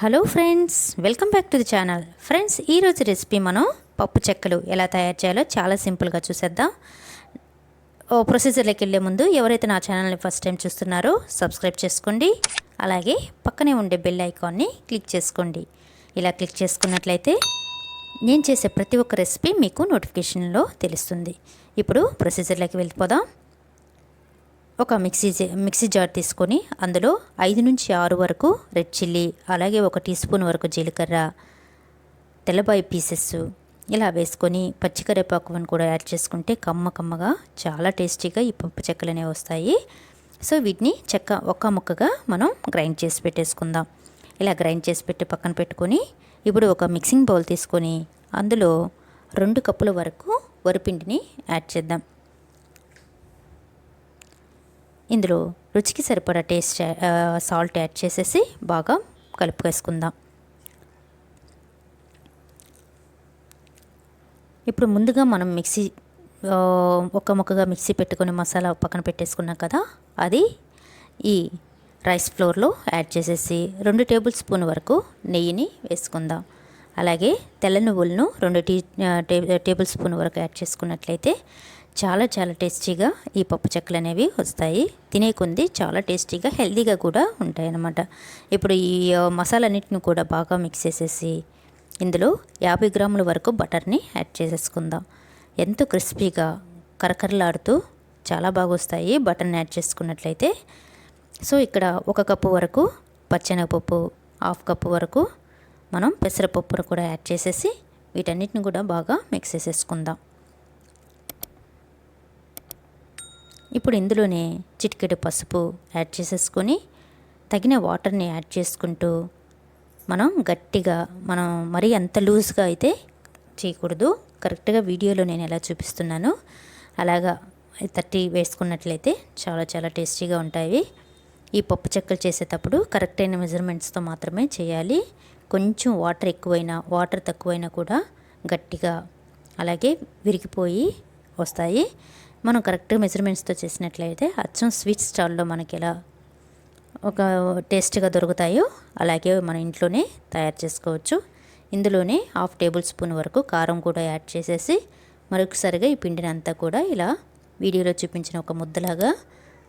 Hello friends, welcome back to the channel. Friends, ఈరోజు recipe మనం పప్పు చెక్కలు ఎలా తయారు చేయాలో చాలా సింపుల్గా చూసేద్దాం. ప్రొసీజర్లోకి వెళ్ళే ముందు ఎవరైతే నా ఛానల్ని ఫస్ట్ టైం చూస్తున్నారో సబ్స్క్రైబ్ చేసుకోండి. అలాగే పక్కనే ఉండే బెల్ ఐకాన్ని క్లిక్ చేసుకోండి. ఇలా క్లిక్ చేసుకున్నట్లయితే నేను చేసే ప్రతి ఒక్క రెసిపీ మీకు నోటిఫికేషన్లో తెలుస్తుంది. ఇప్పుడు ప్రొసీజర్లోకి వెళ్ళిపోదాం. ఒక మిక్సీ జార్ తీసుకొని అందులో 5 నుంచి 6 వరకు రెడ్ చిల్లీ, అలాగే 1 టీ స్పూన్ వరకు జీలకర్ర, తెల్లబాయి పీసెస్ ఇలా వేసుకొని పచ్చికరేపాకుని కూడా యాడ్ చేసుకుంటే కమ్మగా చాలా టేస్టీగా ఈ పప్పు చెక్కలు అనేవి వస్తాయి. సో వీటిని ఒక్క ముక్కగా మనం గ్రైండ్ చేసి పెట్టేసుకుందాం. ఇలా గ్రైండ్ చేసి పెట్టి పక్కన పెట్టుకొని ఇప్పుడు ఒక మిక్సింగ్ బౌల్ తీసుకొని అందులో 2 కప్పుల వరకు వరిపిండిని యాడ్ చేద్దాం. ఇందులో రుచికి సరిపడా సాల్ట్ యాడ్ చేసేసి బాగా కలుపుకేసుకుందాం. ఇప్పుడు ముందుగా మనం ఒక ముక్కగా మిక్సీ పెట్టుకొని మసాలా పక్కన పెట్టేసుకున్నాం కదా, అది ఈ రైస్ ఫ్లోర్లో యాడ్ చేసేసి 2 టేబుల్ స్పూన్ వరకు నెయ్యిని వేసుకుందాం. అలాగే తెల్ల నువ్వులను 2 టేబుల్ స్పూన్ వరకు యాడ్ చేసుకున్నట్లయితే చాలా టేస్టీగా ఈ పప్పు చెక్కలు అనేవి వస్తాయి. తినే కొంది చాలా టేస్టీగా హెల్తీగా కూడా ఉంటాయి అన్నమాట. ఇప్పుడు ఈ మసాలాన్నిటిని కూడా బాగా మిక్స్ చేసేసి ఇందులో 50 గ్రాముల వరకు బటర్ని యాడ్ చేసేసుకుందాం. ఎంతో క్రిస్పీగా కరకరలాడుతూ చాలా బాగా వస్తాయి బటర్ని యాడ్ చేసుకున్నట్లయితే. సో ఇక్కడ 1 కప్పు వరకు పచ్చెనగపప్పు, 1/2 కప్పు వరకు మనం పెసరపప్పును కూడా యాడ్ చేసేసి వీటన్నిటిని కూడా బాగా మిక్స్ చేసేసుకుందాం. ఇప్పుడు ఇందులోనే చిటికెడు పసుపు యాడ్ చేసేసుకొని తగిన వాటర్ని యాడ్ చేసుకుంటూ మనం మరీ అంత లూజ్గా అయితే చేయకూడదు. కరెక్ట్గా వీడియోలో నేను ఎలా చూపిస్తున్నానో అలాగా తట్టి వేసుకున్నట్లయితే చాలా టేస్టీగా ఉంటాయి. ఈ పప్పు చెక్కలు చేసేటప్పుడు కరెక్ట్ అయిన మెజర్మెంట్స్తో మాత్రమే చేయాలి. కొంచెం వాటర్ తక్కువైనా కూడా గట్టిగా అలాగే విరిగిపోయి వస్తాయి. మనం కరెక్ట్ మెజర్మెంట్స్తో చేసినట్లయితే అచ్చం స్వీట్ స్టాల్లో మనకి ఎలా ఒక టేస్ట్గా దొరుకుతాయో అలాగే మన ఇంట్లోనే తయారు చేసుకోవచ్చు. ఇందులోనే 1/2 టేబుల్ స్పూన్ వరకు కారం కూడా యాడ్ చేసేసి మరొకసారిగా ఈ పిండిని అంతా కూడా ఇలా వీడియోలో చూపించిన ఒక ముద్దలాగా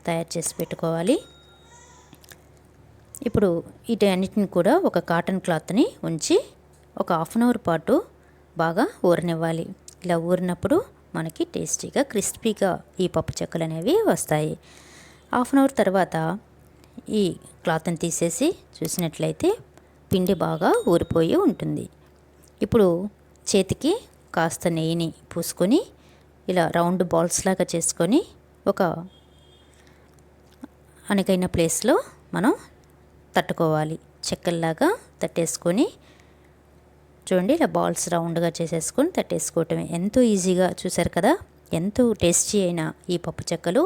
తయారు చేసి పెట్టుకోవాలి. ఇప్పుడు వీటన్నిటిని కూడా ఒక కాటన్ క్లాత్ని ఉంచి ఒక 1/2 అవర్ పాటు బాగా ఊరనివ్వాలి. ఇలా ఊరినప్పుడు మనకి టేస్టీగా క్రిస్పీగా ఈ పప్పు చెక్కలు అనేవి వస్తాయి. 1/2 అవర్ తర్వాత ఈ క్లాత్ని తీసేసి చూసినట్లయితే పిండి బాగా ఊరిపోయి ఉంటుంది. ఇప్పుడు చేతికి కాస్త నెయ్యిని పూసుకొని ఇలా రౌండ్ బాల్స్ లాగా చేసుకొని ఒక అనకైన ప్లేస్లో మనం తట్టుకోవాలి. చెక్కల్లాగా తట్టేసుకొని చూడండి, ఇలా బాల్స్ రౌండ్గా చేసేసుకొని తట్టేసుకోవటమే. ఎంతో ఈజీగా, చూసారు కదా, ఎంతో టేస్టీ అయిన ఈ పప్పు చెక్కలు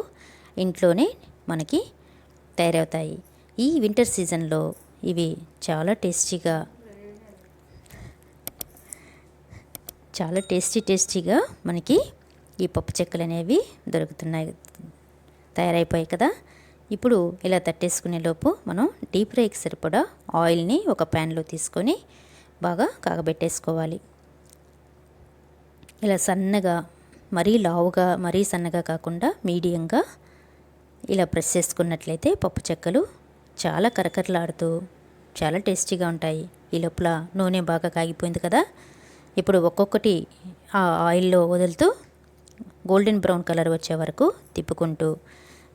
ఇంట్లోనే మనకి తయారవుతాయి. ఈ వింటర్ సీజన్లో ఇవి చాలా టేస్టీగా మనకి ఈ పప్పు చెక్కలు అనేవి తయారైపోయాయి కదా. ఇప్పుడు ఇలా తట్టేసుకునే లోపు మనం డీప్ ఫ్రైకి సరిపడా ఆయిల్ని ఒక ప్యాన్లో తీసుకొని బాగా కాగబెట్టేసుకోవాలి. ఇలా సన్నగా, మరీ లావుగా మరీ సన్నగా కాకుండా మీడియంగా ఇలా ప్రెస్ చేసుకున్నట్లయితే పప్పు చెక్కలు చాలా కరకరలాడుతూ చాలా టేస్టీగా ఉంటాయి. ఈ లోపల నూనె బాగా కాగిపోయింది కదా. ఇప్పుడు ఒక్కొక్కటి ఆ ఆయిల్లో వదులుతూ గోల్డెన్ బ్రౌన్ కలర్ వచ్చే వరకు తిప్పుకుంటూ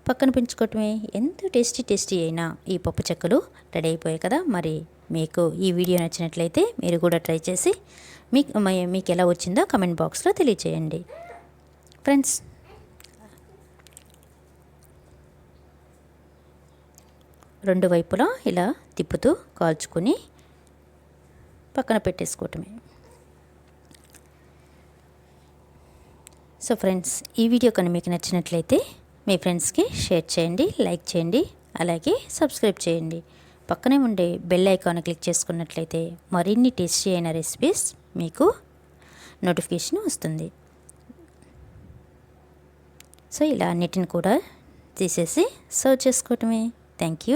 పక్కన పెంచుకోవటమే. ఎంతో టేస్టీ అయినా ఈ పప్పు చెక్కలు రెడీ అయిపోయాయి కదా. మరి మీకు ఈ వీడియో నచ్చినట్లయితే మీరు కూడా ట్రై చేసి మీకు ఎలా వచ్చిందో కమెంట్ బాక్స్లో తెలియచేయండి. ఫ్రెండ్స్, రెండు వైపులా ఇలా తిప్పుతూ కాల్చుకొని పక్కన పెట్టేసుకోవటమే. సో ఫ్రెండ్స్, ఈ వీడియో కానీ మీకు నచ్చినట్లయితే మీ ఫ్రెండ్స్కి షేర్ చేయండి, లైక్ చేయండి, అలాగే సబ్స్క్రైబ్ చేయండి. పక్కనే ఉండే బెల్ ఐకాన్ క్లిక్ చేసుకున్నట్లయితే మరిన్ని టేస్టీ అయిన రెసిపీస్ మీకు నోటిఫికేషన్ వస్తుంది. సో ఇలా అన్నిటిని కూడా తీసేసి సర్వ్ చేసుకోవటమే. Thank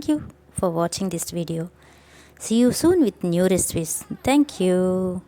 you for watching this video. See you soon with new recipes. Thank you.